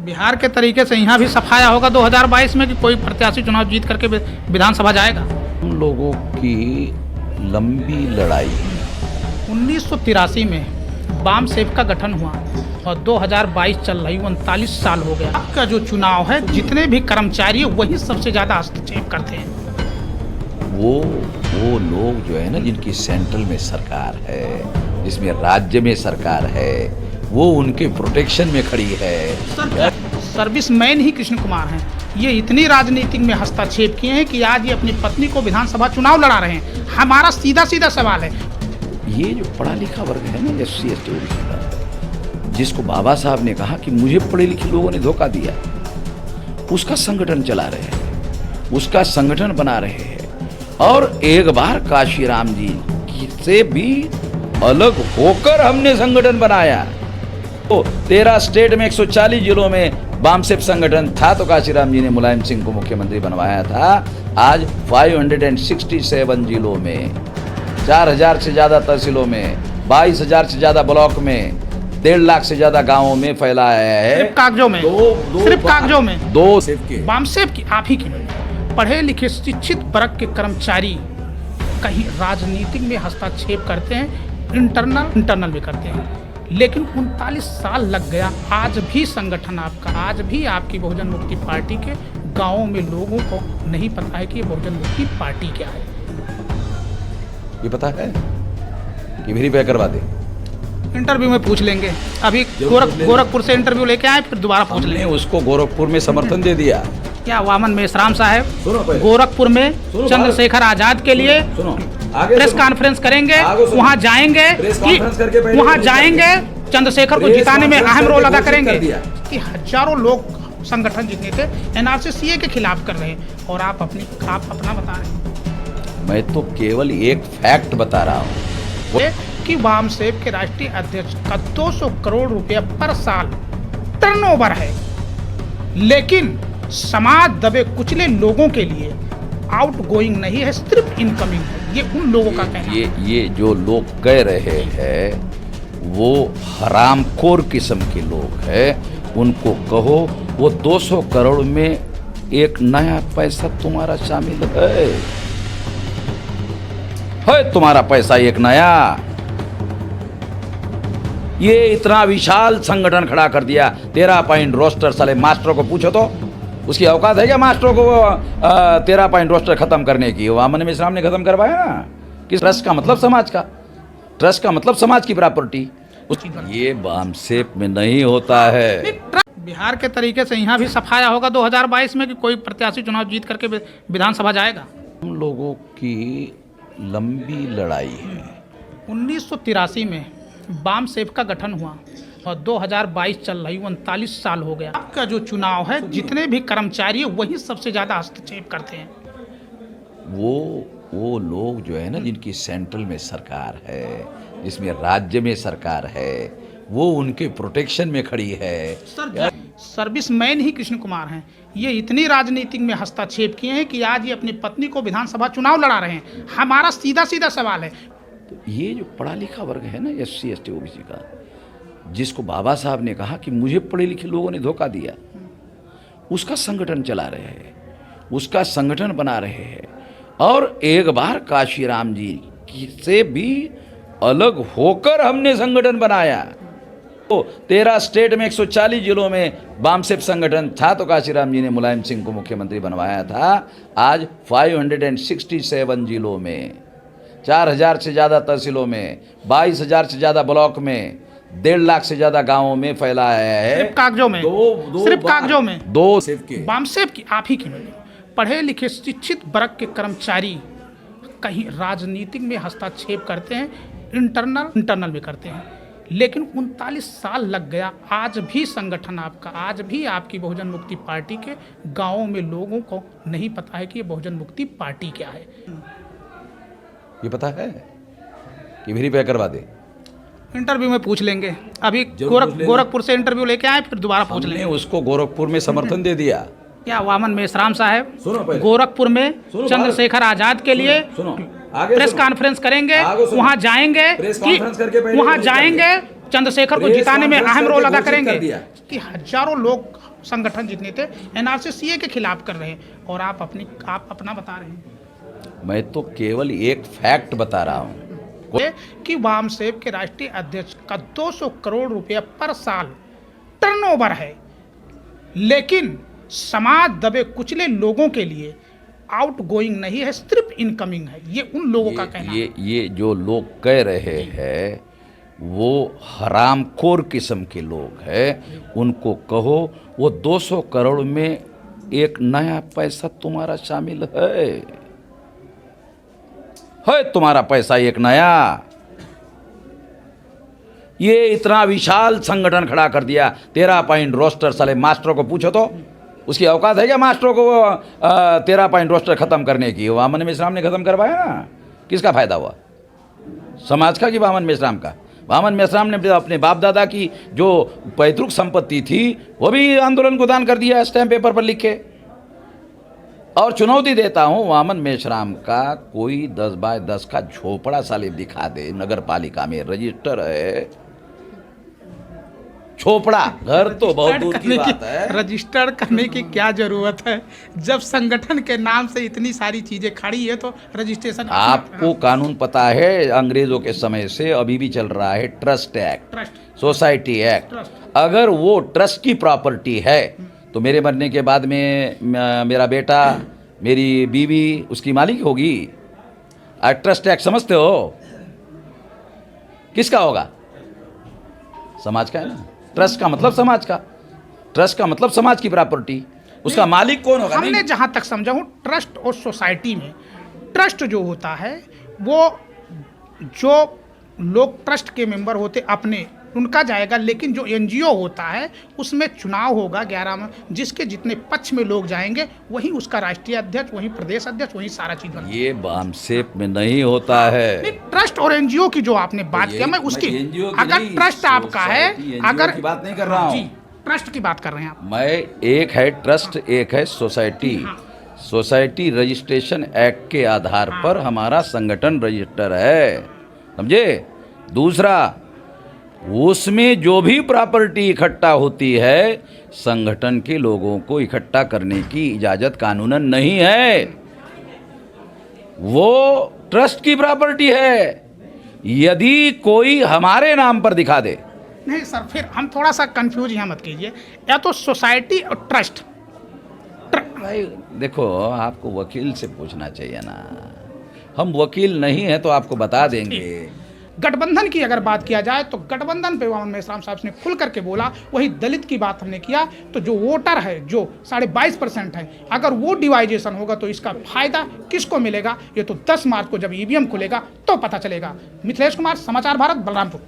बिहार के तरीके से यहाँ भी सफाया होगा 2022 में कि कोई प्रत्याशी चुनाव जीत करके विधानसभा जाएगा। हम लोगों की लंबी लड़ाई 1983 में वाम सेव का गठन हुआ और 2022 चल रही 39 साल हो गया। आपका जो चुनाव है, जितने भी कर्मचारी वही सबसे ज़्यादा हस्तक्षेप करते हैं। वो लोग जो है ना, जिनकी सेंट्रल में सरकार है, जिसमें राज्य में सरकार है, वो उनके प्रोटेक्शन में खड़ी है। सर्विसमैन ही कृष्ण कुमार हैं। ये इतनी राजनीति में हस्तक्षेप किए हैं कि आज ये अपनी पत्नी को विधानसभा चुनाव लड़ा रहे हैं। हमारा सीधा सीधा सवाल है, ये जो पढ़ा लिखा वर्ग है ना, SC ST OBC का, जिसको बाबा साहब ने कहा कि मुझे पढ़े लिखे लोगों ने धोखा दिया, उसका संगठन चला रहे हैं, उसका संगठन बना रहे हैं। और एक बार काशीराम जी से भी अलग होकर हमने संगठन बनाया। तो 13 स्टेट में 140 जिलों में वामसेप संगठन था, तो काशीराम जी ने मुलायम सिंह को मुख्यमंत्री बनवाया था। आज 567 जिलों में, 4000 से ज़्यादा तहसीलों में, 22,000 से ज़्यादा ब्लॉक में, 1.5 लाख से ज़्यादा गाँवों में फैलाया है। सिर्फ कागजों में, सिर्फ कागजों में दो सेप के वामसेप की आप ही की पढ़े लिखे शिक्षित वर्ग के कर्मचारी कहीं राजनीतिक में हस्तक्षेप करते हैं, इंटरनल भी करते हैं। लेकिन 39 साल लग गया, आज भी संगठन आपका, आज भी आपकी बहुजन मुक्ति पार्टी के गांवों में लोगों को नहीं पता है कि ये बहुजन मुक्ति पार्टी क्या है। ये पता है कि वेरीफाई करवा दे, इंटरव्यू में पूछ लेंगे। अभी गोरखपुर से इंटरव्यू लेके आए, फिर दोबारा पूछ लेंगे। उसको गोरखपुर में समर्थन दे दिया। क्या वामन मेश्राम साहब गोरखपुर में चंद्रशेखर आजाद के लिए प्रेस कॉन्फ्रेंस करेंगे, वहां जाएंगे चंद्रशेखर को जिताने में अहम रोल अदा करेंगे कि हजारों लोग संगठन जितने थे NRC CA के खिलाफ कर रहे हैं, और आप अपना बता रहे हैं। मैं तो केवल एक फैक्ट बता रहा हूँ कि वामसेप के राष्ट्रीय अध्यक्ष का 200 करोड़ रुपया पर साल टर्नओवर है, लेकिन समाज दबे कुचले लोगों के लिए आउटगोइंग नहीं है, सिर्फ इनकमिंग है। ये उन लोगों का कहना है। ये जो लोग कह रहे हैं वो हरामखोर किस्म के लोग हैं। उनको कहो वो 200 करोड़ में एक नया पैसा तुम्हारा शामिल है तुम्हारा पैसा एक नया। ये इतना विशाल संगठन खड़ा कर दिया, 13 पॉइंट रोस्टर। साले मास्टरों को पूछो तो उसकी औकात है क्या मास्टरों को 13 पॉइंट रोस्टर खत्म करने की? वामन मेश्राम ने खत्म करवाया ना। कि ट्रस्ट का मतलब समाज का, ट्रस्ट का मतलब समाज की प्रॉपर्टी। ये वामसेप में नहीं होता है। बिहार के तरीके से यहाँ भी सफाया होगा 2022 में कि कोई प्रत्याशी चुनाव जीत करके विधानसभा जाएगा। हम लोगों की लंबी लड़ाई है। 1983 में वामसेप का गठन हुआ और 2022 चल रही 39 साल हो गया। आपका जो चुनाव है, जितने भी कर्मचारी वही सबसे ज़्यादा हस्तक्षेप करते हैं। वो लोग जो है ना, जिनकी सेंट्रल में सरकार है, जिसमें राज्य में सरकार है, वो उनके प्रोटेक्शन में खड़ी है। सर्विसमैन ही कृष्ण कुमार हैं। ये इतनी राजनीति में हस्तक्षेप किए हैं कि आज ये अपनी पत्नी को विधानसभा चुनाव लड़ा रहे हैं। हमारा सीधा सीधा सवाल है, ये जो पढ़ा लिखा वर्ग है ना, SC ST OBC का, जिसको बाबा साहब ने कहा कि मुझे पढ़े लिखे लोगों ने धोखा दिया, उसका संगठन चला रहे हैं, उसका संगठन बना रहे हैं। और एक बार काशीराम जी से भी अलग होकर हमने संगठन बनाया। तो 13 स्टेट में 140 जिलों में वामसेप संगठन था, तो काशीराम जी ने मुलायम सिंह को मुख्यमंत्री बनवाया था। आज 567 जिलों में, 4000 से ज़्यादा तहसीलों में, 22,000 से ज़्यादा ब्लॉक में, 1.5 लाख से ज़्यादा गाँवों में फैलाया है। सिर्फ कागजों में, सिर्फ कागजों में दो सेप के वामसेप की आप ही की पढ़े लिखे शिक्षित वर्ग के कर्मचारी कहीं राजनीतिक में हस्तक्षेप करते हैं, इंटरनल भी करते हैं। लेकिन 39 साल लग गया, आज भी संगठन आपका, आज भी आपकी बहुजन मुक्ति पार्टी के गांवों में लोगों को नहीं पता है कि ये बहुजन मुक्ति पार्टी क्या है। ये पता है कि वेरीफाई करवा दे, इंटरव्यू में पूछ लेंगे। अभी गोरखपुर से इंटरव्यू लेके आए, फिर दोबारा पूछ लेंगे। उसको गोरखपुर में समर्थन दे दिया। क्या वामन मेश्राम साहब गोरखपुर में चंद्रशेखर आजाद के लिए प्रेस कॉन्फ्रेंस करेंगे, वहां जाएंगे चंद्रशेखर को जिताने में अहम रोल अदा करेंगे कि हजारों लोग संगठन जितने थे एनआरसी सीए के खिलाफ कर रहे हैं, और आप अपना बता रहे हैं। मैं तो केवल एक फैक्ट बता रहा हूँ कि वामसेप के राष्ट्रीय अध्यक्ष का 200 करोड़ रुपया पर साल टर्नओवर है, लेकिन समाज दबे कुचले लोगों के लिए आउट गोइंग नहीं है, सिर्फ इनकमिंग है। ये उन लोगों का कहना है। ये जो लोग कह रहे हैं वो हरामखोर किस्म के लोग हैं। उनको कहो वो 200 करोड़ में एक नया पैसा तुम्हारा शामिल है तुम्हारा पैसा एक नया। ये इतना विशाल संगठन खड़ा कर दिया, 13 पॉइंट रोस्टर। साले मास्टरों को पूछो तो उसकी औकात है क्या मास्टरों को 13 पॉइंट रोस्टर खत्म करने की? वामन मेश्राम ने खत्म करवाया ना, किसका फायदा हुआ? समाज का कि वामन मेश्राम का? वामन मेश्राम ने अपने बाप दादा की जो पैतृक संपत्ति थी वो भी आंदोलन को दान कर दिया स्टैम्प पेपर पर लिख के। और चुनौती देता हूं, वामन मेश्राम का कोई 10 बाय 10 का झोपड़ा साले दिखा दे, नगर पालिका में रजिस्टर है, झोपड़ा, घर तो बहुत दूर की बात है। रजिस्टर्ड करने की क्या जरूरत है? जब संगठन के नाम से इतनी सारी चीजें खड़ी है तो रजिस्ट्रेशन। आपको कानून पता है, अंग्रेजों के समय से अभी भी चल रहा है ट्रस्ट एक्ट, सोसाइटी एक्ट। अगर वो ट्रस्ट की प्रॉपर्टी है तो मेरे मरने के बाद में मेरा बेटा, मेरी बीवी उसकी मालिक होगी। ट्रस्ट एक्ट समझते हो? किसका होगा? समाज का है ना। ट्रस्ट का मतलब समाज का, ट्रस्ट का मतलब समाज की प्रॉपर्टी, उसका मालिक कौन होगा? हमने जहां तक समझा हूं, ट्रस्ट और सोसाइटी में ट्रस्ट जो होता है वो जो लोग ट्रस्ट के मेंबर होते अपने उनका जाएगा, लेकिन जो एनजीओ होता है उसमें चुनाव होगा 11 में, जिसके जितने पक्ष में लोग जाएंगे वही उसका राष्ट्रीय अध्यक्ष, वही प्रदेश अध्यक्ष, वही सारा चीज बनता है। ये वामसेप में नहीं होता है। ट्रस्ट और एनजीओ की जो आपने बात किया, मैं उसकी अगर ट्रस्ट आपका है, अगर की बात नहीं कर रहा हूँ, ट्रस्ट की बात कर रहे हैं आप। मैं एक है ट्रस्ट, एक है सोसाइटी। सोसाइटी रजिस्ट्रेशन एक्ट के आधार पर हमारा संगठन रजिस्टर है, समझे? दूसरा, उसमें जो भी प्रॉपर्टी इकट्ठा होती है संगठन के लोगों को इकट्ठा करने की इजाज़त कानूनन नहीं है, वो ट्रस्ट की प्रॉपर्टी है। यदि कोई हमारे नाम पर दिखा दे। नहीं सर, फिर हम थोड़ा सा कंफ्यूज यहाँ मत कीजिए, या तो सोसाइटी और ट्रस्ट। भाई देखो, आपको वकील से पूछना चाहिए ना, हम वकील नहीं हैं तो आपको बता देंगे। गठबंधन की अगर बात किया जाए तो गठबंधन पे वामन मेश्राम साहब ने खुल करके बोला। वही दलित की बात हमने किया तो जो वोटर है, जो 22.5% है, अगर वो डिवाइजेशन होगा तो इसका फायदा किसको मिलेगा? ये तो 10 मार्च को जब ईवीएम खुलेगा तो पता चलेगा। मिथिलेश कुमार, समाचार भारत, बलरामपुर।